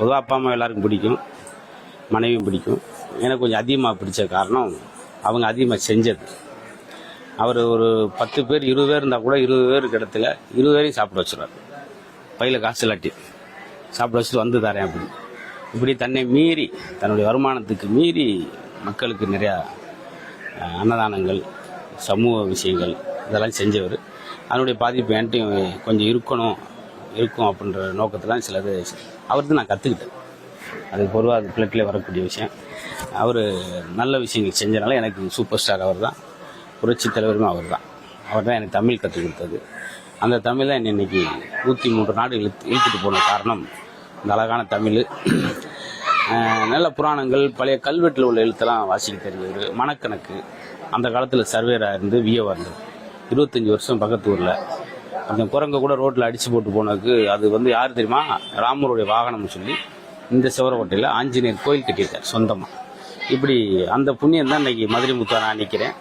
பொதுவாக அப்பா அம்மா எல்லாருக்கும் பிடிக்கும், மனைவியும் பிடிக்கும். எனக்கு கொஞ்சம் அதிகமாக பிடிச்ச காரணம் அவங்க அதிகமாக செஞ்சது. அவர் ஒரு 10 பேர் 20 பேர் இருந்தால் கூட 20 பேருக்கு இடத்துல 20 பேரையும் சாப்பிட வச்சுருவார். பையில் காசு இல்லாட்டி சாப்பிட வச்சுட்டு வந்து தரேன் அப்படின்னு. இப்படி தன்னை மீறி, தன்னுடைய வருமானத்துக்கு மீறி மக்களுக்கு நிறையா அன்னதானங்கள், சமூக விஷயங்கள் இதெல்லாம் செஞ்சவர். அதனுடைய பாதிப்பு என்கிட்டையும் கொஞ்சம் இருக்கும் அப்படின்ற நோக்கத்தில் சிலது அவர்தான் நான் கற்றுக்கிட்டேன். அது பொதுவாக அது பிளட்டில் வரக்கூடிய விஷயம். அவர் நல்ல விஷயங்கள் செஞ்சனால எனக்கு சூப்பர் ஸ்டார் அவர் தான், புரட்சி தலைவருமே அவர் தான் எனக்கு தமிழ் கற்றுக் கொடுத்தது. அந்த தமிழ் தான் என்னை இன்னைக்கு 103 நாடு இழுத்துட்டு போன காரணம் இந்த அழகான தமிழ். நல்ல புராணங்கள், பழைய கல்வெட்டில் உள்ள எழுத்தெல்லாம் வாசிக்க தெரிஞ்சவர். மனக்கணக்கு அந்த காலத்தில் சர்வேராக இருந்து விஏவாக இருந்தது. 25 வருஷம் பக்கத்து ஊரில் அந்த குரங்க கூட ரோட்டில் அடித்து போட்டு போனதுக்கு அது யார் தெரியுமா, ராமருடைய வாகனம்னு சொல்லி இந்த சிவரக்கோட்டையில் ஆஞ்சநேயர் கோயில் கட்டியிருக்கார் சொந்தமாக. இப்படி அந்த புண்ணியம் தான் இன்னைக்கு மதுரை முத்தா நான் நிற்கிறேன்.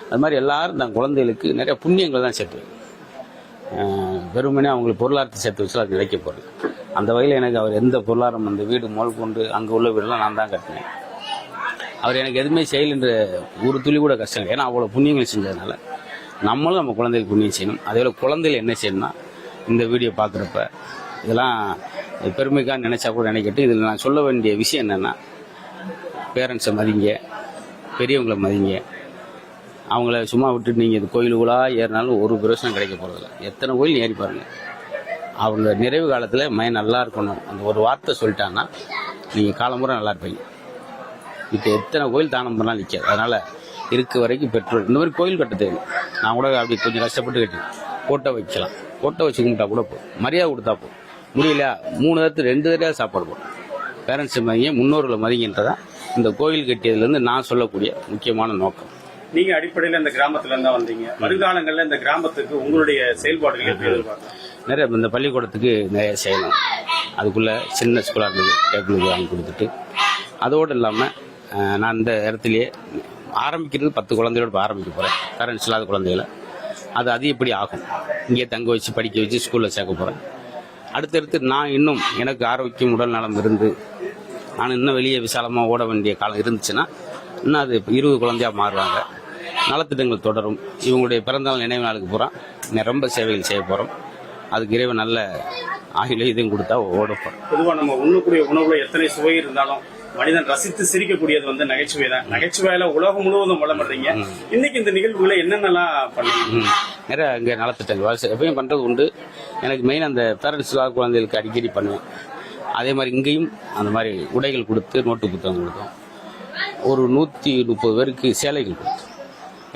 அது மாதிரி எல்லாரும் தன் குழந்தைகளுக்கு நிறைய புண்ணியங்கள் தான் சேர்த்து வெறுமனே அவங்களுக்கு பொருளாதாரத்தை சேர்த்து வச்சு அது நிலைக்க போகிறது. அந்த வகையில் எனக்கு அவர் எந்த பொருளாதாரம், அந்த வீடு முதல் கொண்டு அங்கே உள்ள வீடெல்லாம் நான் தான் கட்டினேன். அவர் எனக்கு எதுவுமே செய்யலைன்ற ஒரு துளி கூட கஷ்டம் இல்லை. ஏன்னா அவ்வளோ புண்ணியங்கள் செஞ்சதுனால நம்மளும் நம்ம குழந்தைகளுக்கு புண்ணியம் செய்யணும். அதே போல் குழந்தைகள் என்ன செய்யணும்னா, இந்த வீடியோ பார்க்குறப்ப இதெல்லாம் பெருமைக்காக நினைச்சா கூட நினைக்கட்டும். இதில் நான் சொல்ல வேண்டிய விஷயம் என்னென்னா, பேரண்ட்ஸை மதிங்க, பெரியவங்களை மதிங்க. அவங்கள சும்மா விட்டுட்டு நீங்கள் இது கோயிலுக்குள்ளாக ஏறினாலும் ஒரு பிரயோசனம் கிடைக்க போகிறதில்ல. எத்தனை கோயில் ஏறி பாருங்க, அவங்க நிறைவு காலத்தில் மைண்ட் நல்லா இருக்கணும் அந்த ஒரு வார்த்தை சொல்லிட்டாங்கன்னா நீங்கள் காலம்புற நல்லா இருப்பீங்க. இப்போ எத்தனை கோயில் தானம் பண்ணாலும் நிற்காது. அதனால் இருக்க வரைக்கும் பெட்ரோல் இந்த மாதிரி கோயில் கட்ட தேவை. நான் கூட அப்படி கொஞ்சம் கஷ்டப்பட்டு கட்டி ஃபோட்டோ வைக்கலாம், ஃபோட்டோ வச்சு கும்பிட்டா கூட போதும், மரியாதை கொடுத்தா போதும். முடியலையா 3 நேரத்துக்கு 2 தடவை சாப்பாடு போடும். பேரண்ட்ஸ் மதிங்க, முன்னோர்களை மதிங்கன்றதான் இந்த கோயில் கட்டியதுலேருந்து நான் சொல்லக்கூடிய முக்கியமான நோக்கம். நீங்க அடிப்படையில் இந்த கிராமத்துல இருந்தா வந்தீங்க. வருங்காலங்களில் இந்த கிராமத்துக்கு உங்களுடைய செயல்பாடுகள் எப்படி எதிர்பார்க்கலாம்? நிறைய இந்த பள்ளிக்கூடத்துக்கு நிறைய செய்யணும். அதுக்குள்ளே சின்ன ஸ்கூலாக இருந்தது டேபிள் வாங்கி கொடுத்துட்டு, அதோடு இல்லாமல் நான் இந்த இடத்துலையே ஆரம்பிக்கிறது 10 குழந்தையோடு ஆரம்பிக்க போகிறேன். பேரண்ட்ஸ் இல்லாத குழந்தைகளை அது அதிகப்படி ஆகும். இங்கே தங்க வச்சு படிக்க வச்சு ஸ்கூலில் சேர்க்க போகிறேன். அடுத்தடுத்து நான் இன்னும் எனக்கு ஆரோக்கியம், உடல் நலம் இருந்து நான் இன்னும் வெளியே விசாலமாக ஓட வேண்டிய காலம் இருந்துச்சுன்னா இன்னும் அது 20 குழந்தையாக மாறுவாங்க. நலத்திட்டங்கள் தொடரும். இவங்களுடைய பிறந்தநாள் நினைவு நாளுக்கு பூரா ரொம்ப சேவைகள் செய்ய போகிறோம். அதுக்கு இறைவன் நல்ல ஆயுளை இதையும் கொடுத்தா ஓடப்போம். பொதுவாக நம்ம உண்ணக்கூடிய உணவுல எத்தனை சுவை இருந்தாலும் மனிதன் ரசித்து சிரிக்கக்கூடியது நகைச்சுவை தான். நகைச்சுவையில உலகம் முழுவதும் வளர்றீங்க. இன்னைக்கு இந்த நிகழ்வுகளை என்னென்னலாம் பண்ணுவீங்க? நிறைய இங்கே நலத்திட்டங்கள் எப்பயும் பண்ணுறது உண்டு. எனக்கு மெயின் அந்த பேரண்ட்ஸ் குழந்தைகளுக்கு அடிக்கடி பண்ணுவேன். அதே மாதிரி இங்கேயும் அந்த மாதிரி உடைகள் கொடுத்து, நோட்டு புத்தகம் கொடுத்தோம். ஒரு 130 பேருக்கு சேலைகள் கொடுத்தோம்.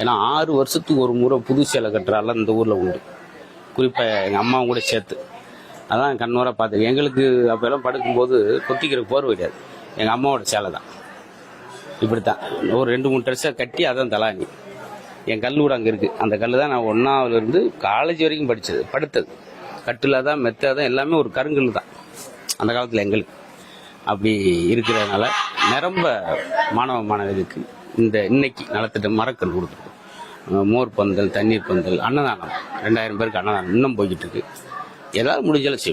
ஏன்னா 6 வருஷத்துக்கு ஒரு முறை புது சேலை கட்டுறால இந்த ஊரில் உண்டு. குறிப்பாக எங்கள் அம்மாவும் கூட சேர்த்து அதான் கண்ணோராக பார்த்துருக்கேன். எங்களுக்கு அப்போல்லாம் படுக்கும்போது கொத்திக்கிற போர்வை கிடையாது, எங்கள் அம்மாவோட சேலை தான். இப்படித்தான் ஒரு 2-3 ட்ரெஸ்ஸை கட்டி அதான் தலாணி. என் கல் கூட அங்கே இருக்குது. அந்த கல் தான் நான் 1ஆவதுலேருந்து காலேஜ் வரைக்கும் படுத்தது. கட்டில் தான், மெத்தை தான், எல்லாமே ஒரு கருங்கல் தான் அந்த காலத்தில் எங்களுக்கு. அப்படி இருக்கிறதுனால நிரம்ப மாணவிகளுக்கு இன்னைக்கு நலத்திட்டம் மரக்கல் கொடுத்துருக்கோம். மோர் பந்தல், தண்ணீர் பந்தல், அன்னதானம் 2000 பேருக்கு அன்னதானம் இன்னும் போய்கிட்டு இருக்கு. எல்லாரும் முடிஞ்சாலும் செய்வோம்.